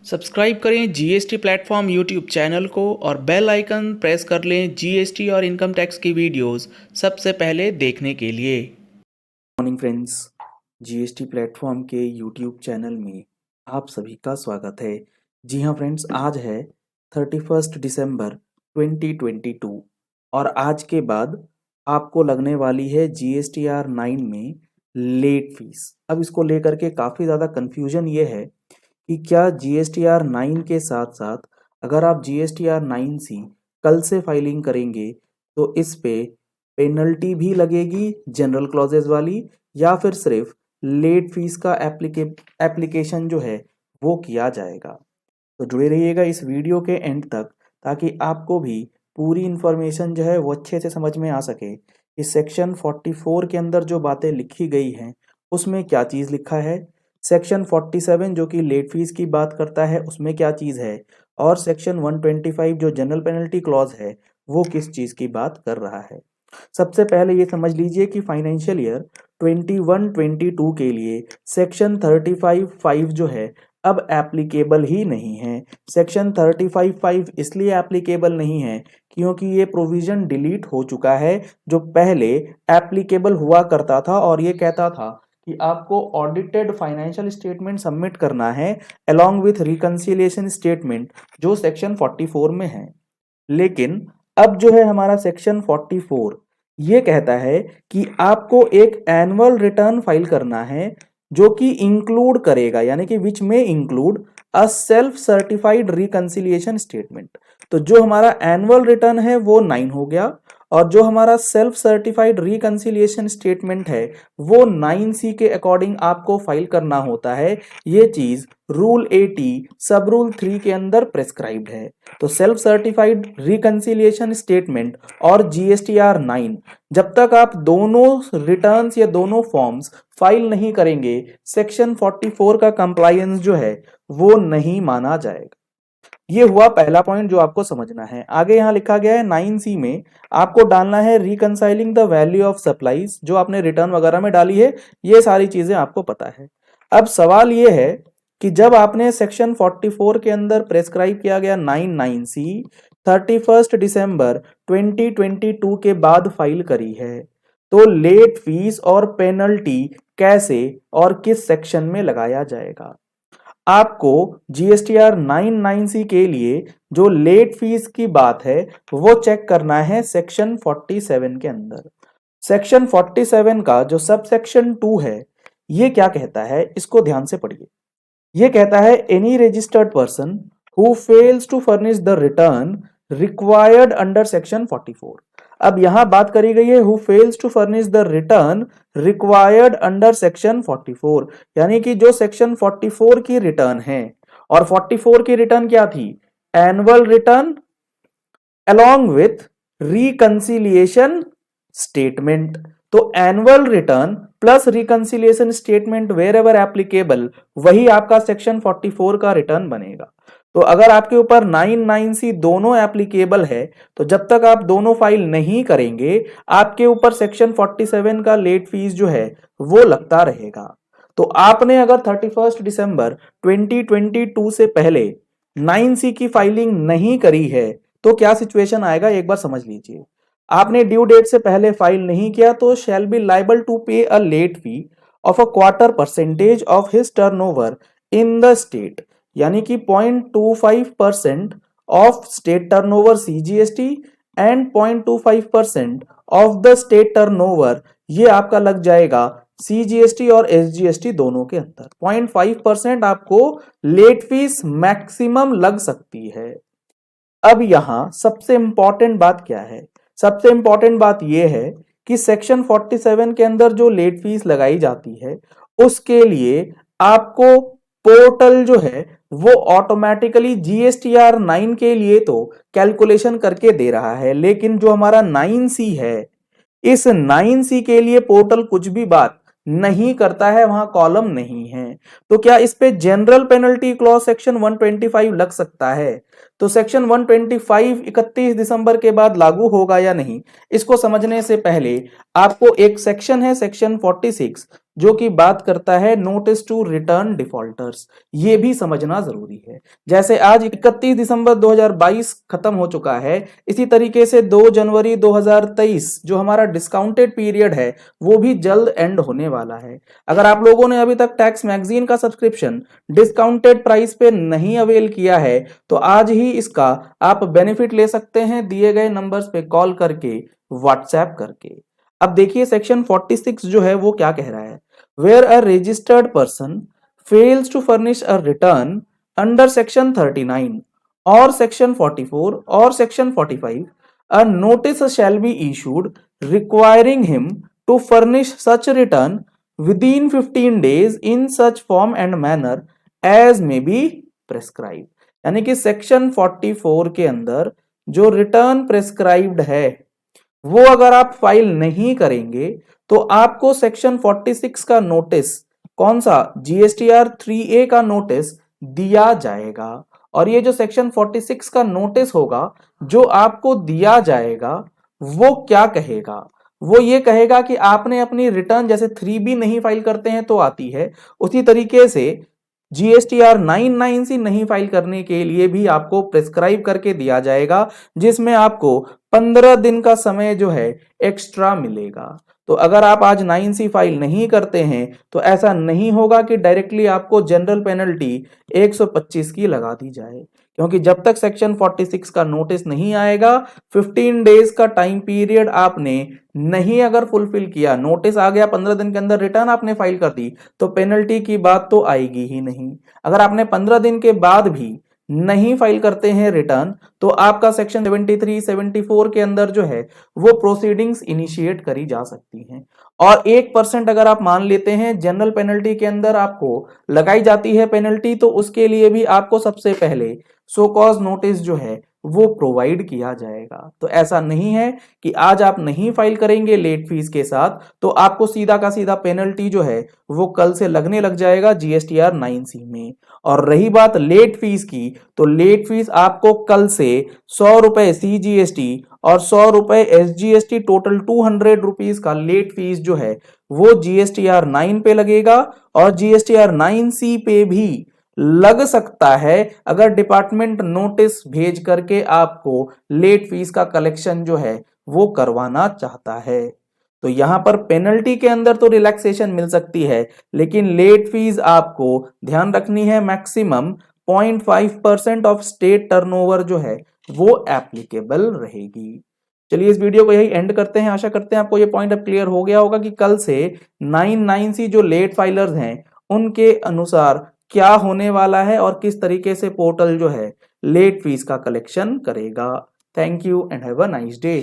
Subscribe करें GST platform YouTube channel को और बेल आइकन प्रेस कर लें जीएसटी और इनकम टैक्स की वीडियोस सबसे पहले देखने के लिए। मॉर्निंग फ्रेंड्स, जीएसटी प्लेटफॉर्म के यूट्यूब चैनल में आप सभी का स्वागत है। जी हाँ फ्रेंड्स, आज है 31 दिसंबर 2022 और आज के बाद आपको लगने वाली है जीएसटीआर 9 में लेट फीस। अब इसको लेकर के काफ़ी ज़्यादा कन्फ्यूजन ये है कि क्या जीएसटीआर 9 के साथ साथ अगर आप जीएसटीआर 9C कल से फाइलिंग करेंगे तो इस पे पेनल्टी भी लगेगी जनरल क्लॉजेज वाली, या फिर सिर्फ लेट फीस का एप्लीकेशन जो है वो किया जाएगा। तो जुड़े रहिएगा इस वीडियो के एंड तक ताकि आपको भी पूरी इन्फॉर्मेशन जो है वो अच्छे से समझ में आ सके। इस सेक्शन 44 के अंदर जो बातें लिखी गई हैं उसमें क्या चीज़ लिखा है, सेक्शन 47 जो कि लेट फीस की बात करता है उसमें क्या चीज़ है, और सेक्शन 125 जो जनरल पेनल्टी क्लॉज है वो किस चीज़ की बात कर रहा है। सबसे पहले ये समझ लीजिए कि फाइनेंशियल ईयर 21-22 के लिए सेक्शन 35(5) जो है अब एप्लीकेबल ही नहीं है। सेक्शन 35(5) इसलिए एप्लीकेबल नहीं है क्योंकि ये प्रोविजन डिलीट हो चुका है जो पहले एप्लीकेबल हुआ करता था, और ये कहता था कि आपको ऑडिटेड फाइनेंशियल स्टेटमेंट सबमिट करना है अलोंग विथ रिकंसिलिएशन स्टेटमेंट जो सेक्शन 44 में है। लेकिन अब जो है हमारा सेक्शन 44 ये कहता है कि आपको एक एनुअल रिटर्न फाइल करना है जो कि इंक्लूड करेगा, यानी कि विच में include a self certified reconciliation statement. तो जो हमारा एनुअल रिटर्न है वो 9 हो गया, और जो हमारा सेल्फ सर्टिफाइड रिकंसिलिएशन स्टेटमेंट है वो 9C के अकॉर्डिंग आपको फाइल करना होता है। ये चीज रूल 80 सब रूल 3 के अंदर प्रेस्क्राइब्ड है। तो सेल्फ सर्टिफाइड रिकंसिलिएशन स्टेटमेंट और जीएसटीआर 9 जब तक आप दोनों रिटर्न्स या दोनों फॉर्म्स फाइल नहीं करेंगे, सेक्शन 44 का कंप्लायंस जो है वो नहीं माना जाएगा। ये हुआ पहला पॉइंट जो आपको समझना है। आगे यहाँ लिखा गया है 9C में आपको डालना है reconciling the value of supplies, जो आपने रिटर्न वगैरह में डाली है ये सारी चीजें आपको पता है। अब सवाल ये है कि जब आपने सेक्शन 44 के अंदर प्रेस्क्राइब किया गया 9(9)C 31 दिसंबर 2022 के बाद फाइल करी है, तो लेट फीस और पेनल्टी कैसे और किस सेक्शन में लगाया जाएगा। आपको जीएसटीआर 9(9)C के लिए जो लेट फीस की बात है वो चेक करना है सेक्शन 47 के अंदर। सेक्शन 47 का जो सब सेक्शन 2 है ये क्या कहता है, इसको ध्यान से पढ़िए। ये कहता है any registered person who fails to furnish the return required under section 44। अब यहां बात करी गई है who fails to furnish the return required under section 44, यानी कि जो सेक्शन 44 की रिटर्न है, और 44 की रिटर्न क्या थी, annual return along with reconciliation statement. तो annual return plus reconciliation statement wherever applicable वही आपका सेक्शन 44 का रिटर्न बनेगा। तो अगर आपके ऊपर 9(9)C दोनों एप्लीकेबल है तो जब तक आप दोनों फाइल नहीं करेंगे आपके ऊपर सेक्शन 47 का लेट फीस जो है वो लगता रहेगा। तो आपने अगर 31 दिसंबर 2022 से पहले 9C की फाइलिंग नहीं करी है तो क्या सिचुएशन आएगा एक बार समझ लीजिए। आपने ड्यू डेट से पहले फाइल नहीं किया तो shall be liable to pay a late fee of a quarter percentage of his turnover in the state, यानी कि 0.25% of state turnover CGST and 0.25% of the state turnover, ये आपका लग जाएगा सीजीएसटी और एसजीएसटी दोनों के अंदर। 0.5% आपको लेट फीस मैक्सिमम लग सकती है। अब यहां सबसे इंपॉर्टेंट बात क्या है, सबसे इंपॉर्टेंट बात यह है कि सेक्शन 47 के अंदर जो लेट फीस लगाई जाती है उसके लिए आपको पोर्टल जो है वो ऑटोमेटिकली जीएसटीआर 9 के लिए तो कैलकुलेशन करके दे रहा है, लेकिन जो हमारा 9C है इस 9C के लिए पोर्टल कुछ भी बात नहीं करता है, वहां कॉलम नहीं है। तो क्या इस पे जनरल पेनल्टी क्लॉज सेक्शन 125 लग सकता है? तो सेक्शन 125 31 दिसंबर के बाद लागू होगा या नहीं, इसको समझने से पहले आपको एक सेक्शन है सेक्शन 46 जो कि बात करता है नोटिस टू रिटर्न डिफॉल्टर्स। ये भी समझना जरूरी है। जैसे आज 31 दिसंबर 2022 खत्म हो चुका है, इसी तरीके से 2 जनवरी 2023 जो हमारा डिस्काउंटेड पीरियड है वो भी जल्द एंड होने वाला है। अगर आप लोगों ने अभी तक टैक्स मैगजीन का सब्सक्रिप्शन डिस्काउंटेड प्राइस पे नहीं अवेल किया है तो आज ही इसका आप बेनिफिट ले सकते हैं दिए गए नंबर्स पे कॉल करके, व्हाट्सएप करके। अब देखिए सेक्शन 46 जो है वो क्या कह रहा है। Where a registered person fails to furnish a return under section 39 और सेक्शन 44 और section 45, a notice shall be issued requiring him to furnish such return within 15 days in such form and manner as may be prescribed। यानी कि section 44 के अंदर जो return prescribed है वो अगर आप फाइल नहीं करेंगे तो आपको सेक्शन 46 का नोटिस, कौन सा, जीएसटीआर 3A का नोटिस दिया जाएगा। और ये जो सेक्शन 46 का नोटिस होगा जो आपको दिया जाएगा वो क्या कहेगा, वो ये कहेगा कि आपने अपनी रिटर्न, जैसे 3B नहीं फाइल करते हैं तो आती है, उसी तरीके से जीएसटीआर 99C नहीं फाइल करने के लिए भी आपको प्रेस्क्राइब करके दिया जाएगा, जिसमें आपको 15 दिन का समय जो है एक्स्ट्रा मिलेगा। तो अगर आप आज 9C फाइल नहीं करते हैं तो ऐसा नहीं होगा कि डायरेक्टली आपको जनरल पेनल्टी 125 की लगा दी जाए, क्योंकि जब तक सेक्शन 46 का नोटिस नहीं आएगा 15 डेज का टाइम पीरियड आपने नहीं अगर फुलफिल किया, नोटिस आ गया 15 दिन के अंदर रिटर्न आपने फाइल कर दी तो पेनल्टी की बात तो आएगी ही नहीं। अगर आपने 15 दिन के बाद भी नहीं फाइल करते हैं रिटर्न तो आपका सेक्शन 73 74 के अंदर जो है वो प्रोसीडिंग्स इनिशिएट करी जा सकती हैं। और 1% अगर आप मान लेते हैं जनरल पेनल्टी के अंदर आपको लगाई जाती है पेनल्टी, तो उसके लिए भी आपको सबसे पहले सो कॉज नोटिस जो है वो प्रोवाइड किया जाएगा। तो ऐसा नहीं है कि आज आप नहीं फाइल करेंगे लेट फीस के साथ तो आपको सीधा का सीधा पेनल्टी जो है वो कल से लगने लग जाएगा जीएसटीआर 9C में। और रही बात लेट फीस की, तो लेट फीस आपको कल से 100 रुपए CGST और 100 रुपए SGST, टोटल 200 रुपीज का लेट फीस जो है वो जीएसटीआर 9 पे लगेगा और जीएसटीआर 9C पे भी लग सकता है अगर डिपार्टमेंट नोटिस भेज करके आपको लेट फीस का कलेक्शन जो है वो करवाना चाहता है। तो यहां पर पेनल्टी के अंदर तो रिलैक्सेशन मिल सकती है, लेकिन लेट फीस आपको ध्यान रखनी है मैक्सिमम 0.5% ऑफ स्टेट टर्नओवर जो है वो एप्लीकेबल रहेगी। चलिए इस वीडियो को यही एंड करते हैं। आशा करते हैं आपको ये पॉइंट अब क्लियर हो गया होगा कि कल से 99C जो लेट फाइलर्स हैं उनके अनुसार क्या होने वाला है और किस तरीके से पोर्टल जो है लेट फीस का कलेक्शन करेगा। Thank you and have a nice day.